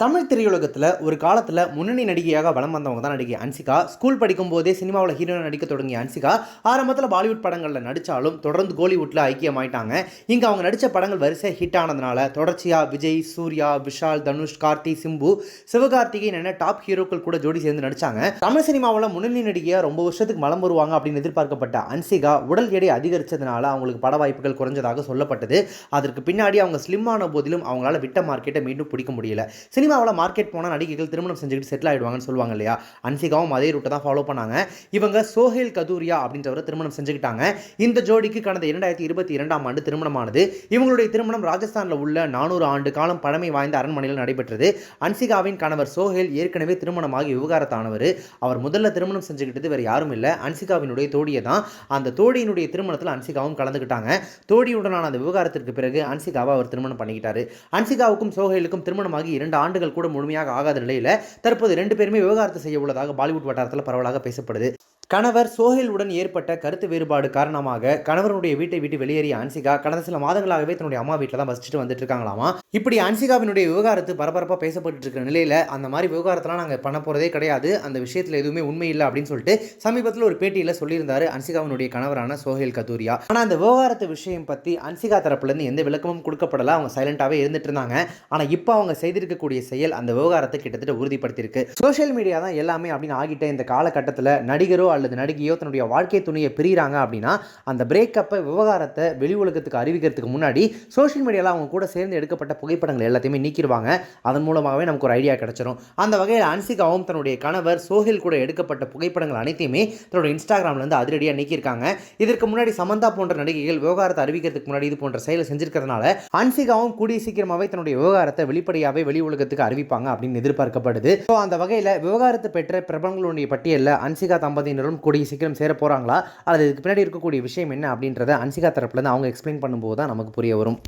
தமிழ் திரையுலகத்தில் ஒரு காலத்தில் முன்னணி நடிகையாக வலம் வந்தவங்க தான் நடிகை அன்சிகா. ஸ்கூல் படிக்கும் போதே சினிமாவில் ஹீரோயின் நடிக்க தொடங்கிய அன்சிகா ஆரம்பத்தில் பாலிவுட் படங்களில் நடித்தாலும் தொடர்ந்து கோலிவுட்டில் ஐக்கியமாயிட்டாங்க. இங்கே அவங்க நடித்த படங்கள் வரிசை ஹிட் ஆனதுனால தொடர்ச்சியாக விஜய், சூர்யா, விஷால், தனுஷ், கார்த்தி, சிம்பு, சிவகார்த்திகேயன் என டாப் ஹீரோக்கள் கூட ஜோடி சேர்ந்து நடித்தாங்க. தமிழ் சினிமாவில் முன்னணி நடிகையாக ரொம்ப வருஷத்துக்கு மலம் வருவாங்க அப்படின்னு எதிர்பார்க்கப்பட்ட அன்சிகா உடல் எடை அதிகரித்ததுனால அவங்களுக்கு பட வாய்ப்புகள் குறைஞ்சதாக சொல்லப்பட்டது. அதற்கு பின்னாடி அவங்க ஸ்லிம்மான போதிலும் அவங்களால விட்ட மார்க்கெட்டை மீண்டும் பிடிக்க முடியல. சினிமாவில் மார்க்கெட் போனால் நடிகைகள் திருமணம் செஞ்சுக்கிட்டு செட்டில் ஆகிடுவாங்கன்னு சொல்லுவாங்க இல்லையா. அன்சிகாவும் அதே ரூட்டை தான் ஃபாலோ பண்ணாங்க. இவங்க சோஹேல் கதூரியா அப்படின்றவரை திருமணம் செஞ்சுக்கிட்டாங்க. இந்த ஜோடிக்கு கடந்த 2022ஆம் ஆண்டு திருமணமானது. இவங்களுடைய திருமணம் ராஜஸ்தானில் உள்ள 400 ஆண்டு காலம் பழமை வாய்ந்த அரண்மனையில் நடைபெற்றது. அன்சிகாவின் கணவர் சோஹேல் ஏற்கனவே திருமணமாகி விவகாரத்தானவர். அவர் முதல்ல திருமணம் செஞ்சுக்கிட்டது வேறு யாரும் இல்லை, அன்சிகாவினுடைய தோழியை தான். அந்த தோழியினுடைய திருமணத்தில் அன்சிகாவும் கலந்துக்கிட்டாங்க. தோழியுடனான அந்த விவகாரத்திற்கு பிறகு அன்சிகாவை அவர் திருமணம் பண்ணிக்கிட்டாரு. அன்சிகாவுக்கும் சோஹேலுக்கும் திருமணமாகி 2 ஆண்டுகள் கூட முழுமையாக ஆகாத நிலையில் தற்போது 2 பேருமே விவாகரத்து செய்ய உள்ளதாக பாலிவுட் வட்டாரத்தில் பரவலாக பேசப்படுது. கணவர் சோஹேலுடன் ஏற்பட்ட கருத்து வேறுபாடு காரணமாக கணவருடைய வீட்டை விட்டு வெளியேறிய அன்சிகா கடந்த சில மாதங்களாகவே தன்னுடைய அம்மா வீட்டில் தான் வசிச்சுட்டு வந்துட்டு இருக்காங்களாமா. இப்படி அன்சிகாவினுடைய விவகாரத்து பரபரப்பாக பேசப்பட்டு இருக்கிற நிலையில் அந்த மாதிரி விவகாரத்தெல்லாம் நாங்கள் பண்ண போகிறதே கிடையாது, அந்த விஷயத்தில் எதுவுமே உண்மை இல்லை அப்படின்னு சொல்லிட்டு சமீபத்தில் ஒரு பேட்டியில் சொல்லியிருந்தாரு அன்சிகாவினுடைய கணவரான சோஹேல் கதூரியா. ஆனால் அந்த விவகாரத்து விஷயம் பற்றி அன்சிகா தரப்புலேருந்து எந்த விளக்கமும் கொடுக்கப்படல. அவங்க சைலண்டாகவே இருந்துட்டு இருந்தாங்க. ஆனால் இப்போ அவங்க செய்திருக்கக்கூடிய செயல் அந்த விவகாரத்தை கிட்டத்தட்ட உறுதிப்படுத்தியிருக்கு. சோஷியல் மீடியா தான் எல்லாமே அப்படின்னு ஆகிட்ட இந்த காலகட்டத்தில் நடிகரோ அல்லது நடிகையோ தன்னுடைய வாழ்க்கை துணையை பிரிகிறாங்க அப்படின்னா அந்த பிரேக்கப்பை விவகாரத்தை வெளி உலகத்துக்கு அறிவிக்கிறதுக்கு முன்னாடி சோஷியல் மீடியாவில் அவங்க கூட சேர்ந்து எடுக்கப்பட்ட புகைப்படங்கள் எல்லாத்தையுமே நீக்கிடுவாங்க. அதன் மூலமாகவே நமக்கு ஒரு ஐடியா கிடைச்சிடும். அந்த வகையில் அன்சிகாவும் தன்னுடைய கணவர் சோஹேல் கூட எடுக்கப்பட்ட புகைப்படங்கள் அனைத்தையுமே தன்னுடைய இன்ஸ்டாகிராம்லேருந்து அதிரடியாக நீக்கியிருக்காங்க. இதற்கு முன்னாடி சமந்தா போன்ற நடிகைகள் விவகாரத்தை அறிவிக்கிறதுக்கு முன்னாடி இது போன்ற செயலை செஞ்சிருக்கிறதுனால அன்சிகாவும் கூடிய சீக்கிரமாகவே தன்னுடைய விவகாரத்தை வெளிப்படையாகவே வெளி உலகத்துக்கு அறிவிப்பாங்க அப்படின்னு எதிர்பார்க்கப்படுது. அந்த வகையில் விவகாரத்தை பெற்ற பிரபலங்களுடைய பட்டியலில் அன்சிகா தம்பதியினரும் கூடிய சீக்கிரம் சேர போறாங்களா அல்லது இதுக்கு பின்னாடி இருக்கக்கூடிய விஷயம் என்ன அப்படின்றத அன்சிகா தரப்புல இருந்து அவங்க எக்ஸ்பிளைன் பண்ணும்போது தான் நமக்கு புரிய வரும்.